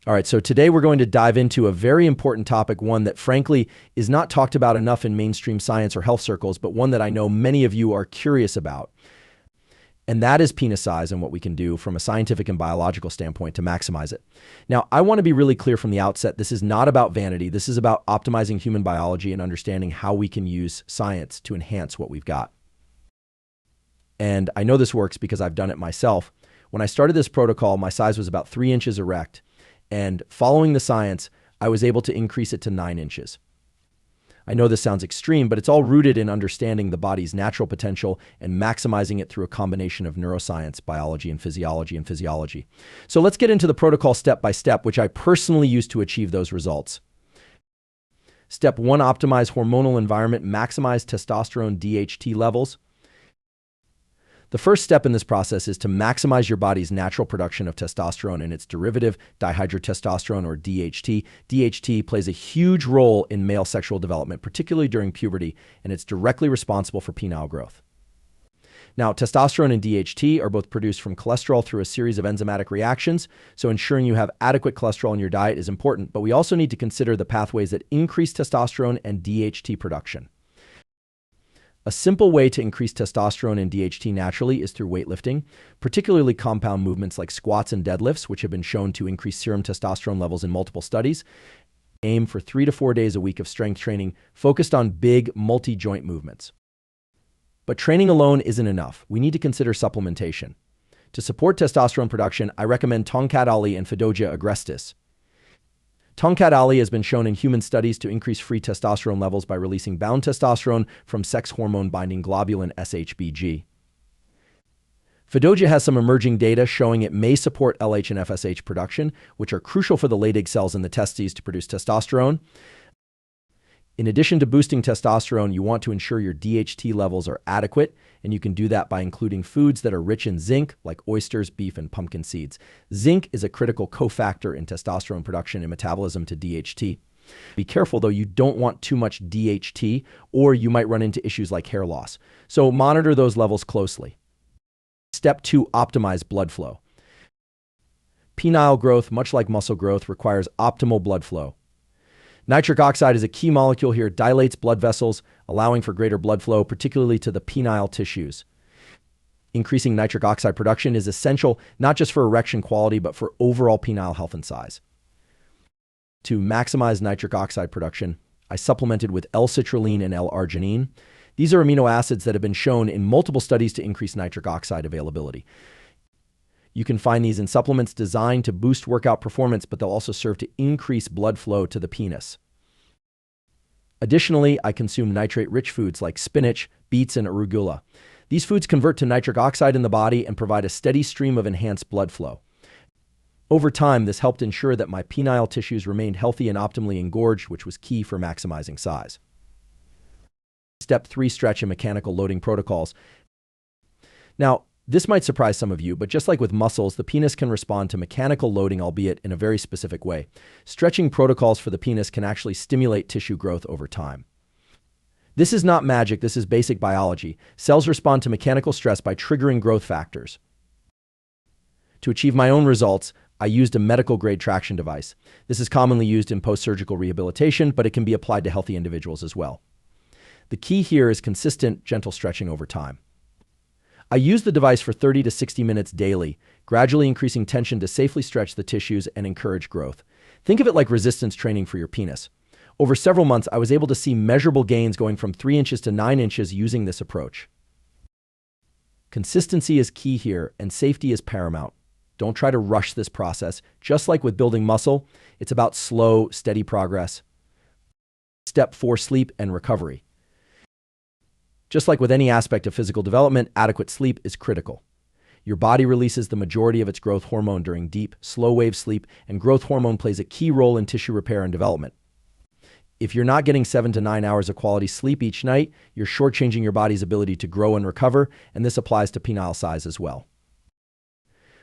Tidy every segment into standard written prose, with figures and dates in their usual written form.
All right, so today we're going to dive into a very important topic, one that frankly is not talked about enough in mainstream science or health circles, but one that I know many of you are curious about. And that is penis size and what we can do from a scientific and biological standpoint to maximize it. Now, I want to be really clear from the outset, this is not about vanity. This is about optimizing human biology and understanding how we can use science to enhance what we've got. And I know this works because I've done it myself. When I started this protocol, my size was about 3 inches erect. And following the science, I was able to increase it to 9 inches. I know this sounds extreme, but it's all rooted in understanding the body's natural potential and maximizing it through a combination of neuroscience, biology, and physiology. So let's get into the protocol step by step, which I personally use to achieve those results. Step 1, optimize hormonal environment, maximize testosterone DHT levels. The first step in this process is to maximize your body's natural production of testosterone and its derivative, dihydrotestosterone, or DHT. DHT plays a huge role in male sexual development, particularly during puberty, and it's directly responsible for penile growth. Now, testosterone and DHT are both produced from cholesterol through a series of enzymatic reactions, so ensuring you have adequate cholesterol in your diet is important, but we also need to consider the pathways that increase testosterone and DHT production. A simple way to increase testosterone and DHT naturally is through weightlifting, particularly compound movements like squats and deadlifts, which have been shown to increase serum testosterone levels in multiple studies. Aim for 3 to 4 days a week of strength training focused on big multi-joint movements. But training alone isn't enough. We need to consider supplementation. To support testosterone production, I recommend Tongkat Ali and Fedoja agrestis. Tongkat Ali has been shown in human studies to increase free testosterone levels by releasing bound testosterone from sex hormone-binding globulin SHBG. Fedoja has some emerging data showing it may support LH and FSH production, which are crucial for the Leydig cells in the testes to produce testosterone. In addition to boosting testosterone, you want to ensure your DHT levels are adequate, and you can do that by including foods that are rich in zinc, like oysters, beef, and pumpkin seeds. Zinc is a critical cofactor in testosterone production and metabolism to DHT. Be careful, though, you don't want too much DHT, or you might run into issues like hair loss. So monitor those levels closely. Step 2, optimize blood flow. Penile growth, much like muscle growth, requires optimal blood flow. Nitric oxide is a key molecule here. It dilates blood vessels, allowing for greater blood flow, particularly to the penile tissues. Increasing nitric oxide production is essential not just for erection quality, but for overall penile health and size. To maximize nitric oxide production, I supplemented with L-citrulline and L-arginine. These are amino acids that have been shown in multiple studies to increase nitric oxide availability. You can find these in supplements designed to boost workout performance, but they'll also serve to increase blood flow to the penis. Additionally, I consume nitrate-rich foods like spinach, beets, and arugula. These foods convert to nitric oxide in the body and provide a steady stream of enhanced blood flow. Over time, this helped ensure that my penile tissues remained healthy and optimally engorged, which was key for maximizing size. Step 3, stretch and mechanical loading protocols. Now, this might surprise some of you, but just like with muscles, the penis can respond to mechanical loading, albeit in a very specific way. Stretching protocols for the penis can actually stimulate tissue growth over time. This is not magic, this is basic biology. Cells respond to mechanical stress by triggering growth factors. To achieve my own results, I used a medical-grade traction device. This is commonly used in post-surgical rehabilitation, but it can be applied to healthy individuals as well. The key here is consistent, gentle stretching over time. I use the device for 30 to 60 minutes daily, gradually increasing tension to safely stretch the tissues and encourage growth. Think of it like resistance training for your penis. Over several months, I was able to see measurable gains going from 3 inches to 9 inches using this approach. Consistency is key here, and safety is paramount. Don't try to rush this process. Just like with building muscle, it's about slow, steady progress. Step 4, sleep and recovery. Just like with any aspect of physical development, adequate sleep is critical. Your body releases the majority of its growth hormone during deep, slow-wave sleep, and growth hormone plays a key role in tissue repair and development. If you're not getting 7 to 9 hours of quality sleep each night, you're shortchanging your body's ability to grow and recover, and this applies to penile size as well.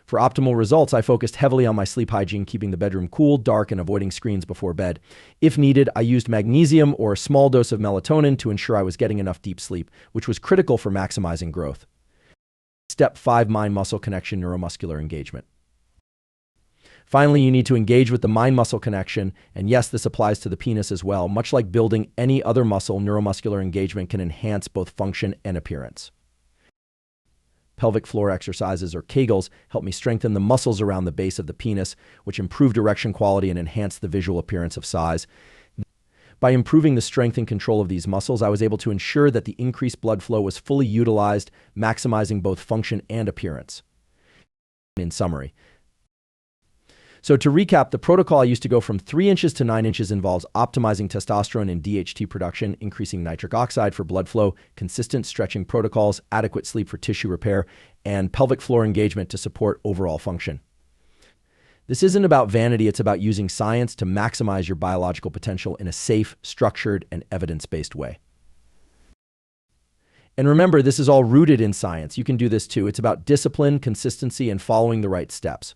For optimal results, I focused heavily on my sleep hygiene, keeping the bedroom cool, dark, and avoiding screens before bed. If needed, I used magnesium or a small dose of melatonin to ensure I was getting enough deep sleep, which was critical for maximizing growth. Step 5, mind-muscle connection, neuromuscular engagement. Finally, you need to engage with the mind-muscle connection, and yes, this applies to the penis as well. Much like building any other muscle, neuromuscular engagement can enhance both function and appearance. Pelvic floor exercises, or Kegels, help me strengthen the muscles around the base of the penis, which improved erection quality and enhanced the visual appearance of size. By improving the strength and control of these muscles, I was able to ensure that the increased blood flow was fully utilized, maximizing both function and appearance. In summary, so to recap, the protocol I used to go from 3 inches to 9 inches involves optimizing testosterone and DHT production, increasing nitric oxide for blood flow, consistent stretching protocols, adequate sleep for tissue repair, and pelvic floor engagement to support overall function. This isn't about vanity, it's about using science to maximize your biological potential in a safe, structured, and evidence-based way. And remember, this is all rooted in science. You can do this too. It's about discipline, consistency, and following the right steps.